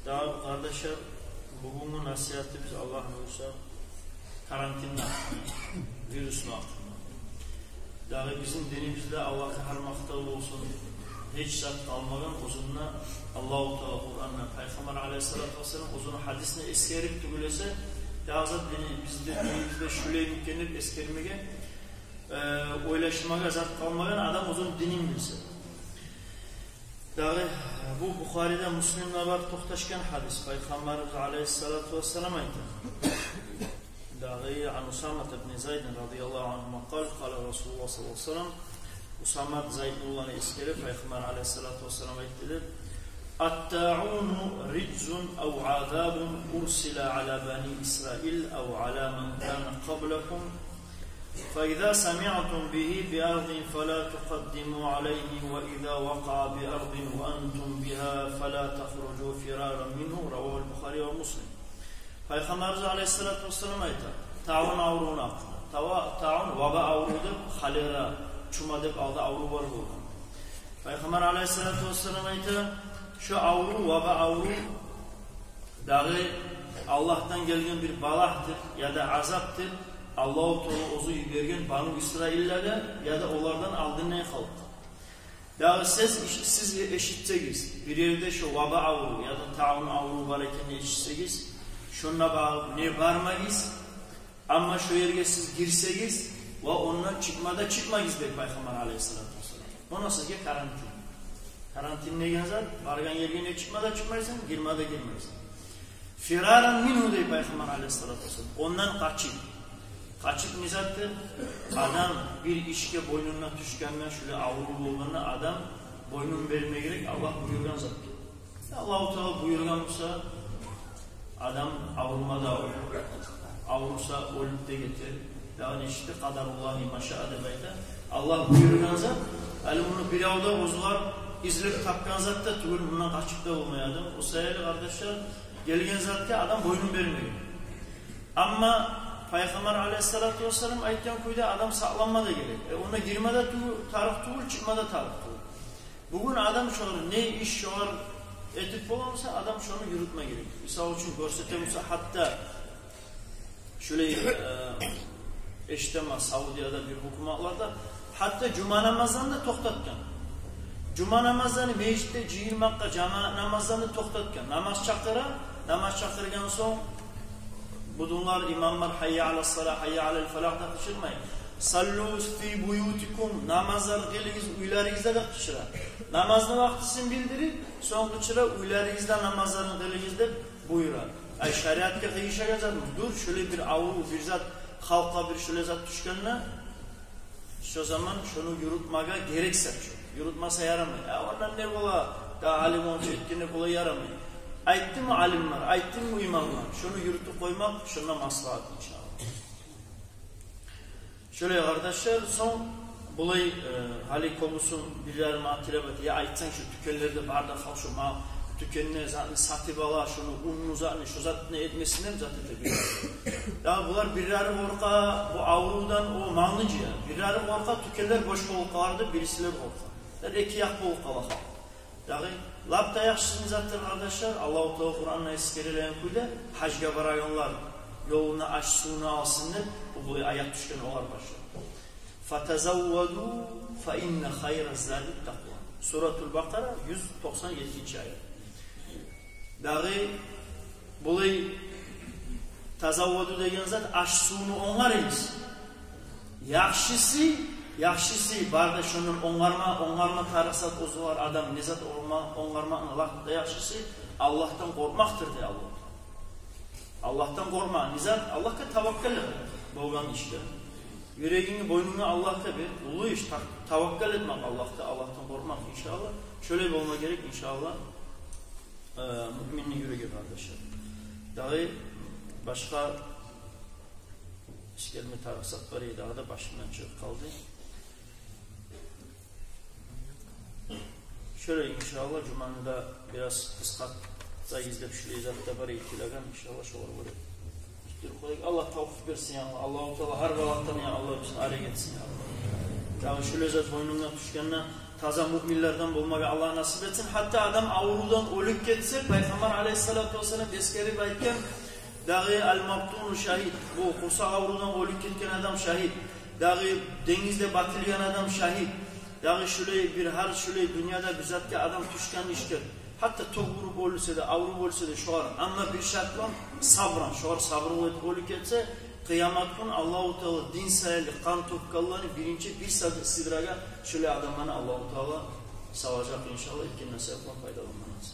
Daha kardeşler, bugünün nasihatı biz Allah'ın olsa karantinle virüsün altında. Daha bizim dinimizde Allah'ı harmakta olsun, hiç zat kalmadan uzunla Allah-u Teala Kur'an'la Peygamber Aleyhisselatü Vesselam uzun hadisine eskerip tügülese daha zat bizde dinimizde şöyle imkenip eskermege oylaşmaga zat kalmadan adam uzun dinim bilse. Daha bu Bukhari'de Müslim'le var tohtaşken hadis Peygamber Aleyhisselatü Vesselam aydı. Daha an Usama ibn Zayd radıyallahu anh kal Resulullah sallallahu aleyhi ve sellem Usama Zayd'ullah'ı eskerip Peygamber Aleyhisselatü Vesselam aydılar. At-ta'unu rijzun ev azabun ursila ala bani İsrail ev ala men kana qablakum فإذا سمعتم به بأرض فلا تقدموا عليه وإذا وقع بأرض وأنتم بها فلا تخرجوا فرارا منه رواه البخاري ومسلم. Peygamberimiz Aleyhisselatü Vesselam ayta taun avruğunu hakkında. Taun vaba avruğudur, halera, çuma dep alda avruğu var bulgan. Peygamber Aleyhisselatü Vesselam ayta şu avruğu, vaba avruğu dağı Allah'tan gelgen bir balahtır ya da azaptır. Allah-u Teala ozu yübergen Banu İsrail'lere ya da onlardan aldığına halk. Daha siz eşitseniz, bir yerde şu vaba avru ya da taun avru varken eşitseniz, şuna bağlı ne varmayız, ama şu yere siz girseniz ve ondan çıkmayız der Peygamber Aleyhisselatü Vesselam. O nasıl ki karantin. Karantin ne gezer? Vargan yerine çıkmayız, girmeysin. Firaran minhu der Peygamber Aleyhisselatü Vesselam. Ondan kaçın. Kaçıp nizattır, adam bir işke boynuna düşkenden şöyle avrulu olanına adam boynun vermeye gerek Allah buyurgan zattır. Allah-u Teala buyurgan olsa adam avrulmada olur. Avrulsa ölüp de getir. Yani işte kadarullahi maşa'ade beyde. Allah buyurgan zat. Yani bunu bir avda bozular izlep tapkan zat da tügül bundan kaçıp da olmayadım. O sayılı kardeşler gelgen zat ki adam boynun vermiyor. Ama Peygamber Aleyhisselatü Vesselam ayetken kuyda adam sağlanmada gerek. Ona girmede tarih tuğul, çıkmada tarih tuğul. Bugün adam şunu ne iş şuar etip olamasa adam şunu yürütme gerek. Misal için görsetemse hatta şöyle eşitema Saudia'da bir hukumatlarda hatta cuma namazlarını toktatken. Cuma namazlarını meclitte cihilmakta cama namazlarını toktatken. Namaz çaktırırken son budunlar imamlar hayya ala salah hayya ala felahda kışırmayın. Sallu fi buyutikum namazlar geliniz uylarınızda da kışıra. Namazın vaktisini bildirir son kışıra uylarınızda namazların gelinizde buyura. Ay şeriatka kıyışa yazar mı? Dur şöyle bir avru bir zat halka bir şöyle zat düşkenine şu zaman şunu yürütmaga gerekse yürütmasa yaramıyor. Ya ondan ne bola daha alim olmuş ettiğine bola yaramıyor. Aytti mi alimler, aytti mi imamlar? Şunu yürütüp koymak, şuna maslahat inşallah. Şöyle kardeşler, son bulay hali komusun birilerine atilebat. Ya aytsan şu tükenlerde barda kal şu tükenine zaten satıp ala şunu ununu zaten şu zaten etmesinden zaten edebilir. Ya bunlar birileri korka bu avrudan o manlıcı ya. Birileri korka tükenler boş korkardı, birisiler korka. Ya iki yak korka. Yani labda yaxşısını zaten kardeşler Allah-u Teala Kur'an'la eskerilen kuyda hacga barayonlar yolunu aç suyunu alsınlar bu ayet düşken olar başlar. Fatazavvadu fe inne hayra zâdi takva. Suratul Bakara 197. ayet. Dağı bulay tazavvadu degen zat aç suyunu onlarıyız. Yaxşısı barda şunun onlarma tarıksat ozu var adam nezat onlarma Allah'ta yaxşısı Allah'tan korkmaktır diye Allah. Allah'tan korkma nizat Allah'a tavakkal et. Bolgan işte. Yüreğini boynunu Allah'ta bir ulu iş tavakkal etmek Allah'tan korkmak inşallah. Şöyle bir olma gerek inşallah. Müminli yüreği kardeşler. Dahi başka işkelme tarıksatları daha da başımdan çıkıp kaldı. Şöyle inşallah Cuma'nı da biraz kıskatsa izlep şöyle izatta bari itilagan inşallah şu var böyle. Allah tavfik versin ya Allah. Allah-u Teala har valattan ya Allah bizim araya getsin ya Allah. Yani şöyle izat boynundan düşkenine taza müminlerden bulmaga Allah nasip etsin. Hatta adam avrudan ölüp ketse Peygamber aleyhissalatu vesselam eskeri baytken dağı al-maktunu şahit. Bu kursak avrudan ölüp ketken adam şahit. Dağı denizde batılyan adam şahit. Dağı şöyle bir hal şöyle dünyada bizzatki adam düşken işken. Hatta tok vurup olursa da avrup olursa da şu an. Ama bir şartla sabran. Şu an sabrı ölüp ketse kıyamet gün Allah-u Teala din sayılı kan topkallarını birinci bir sidraga şöyle adamlarına Allah-u Teala savacak inşallah. İki nasip faydalanmanız.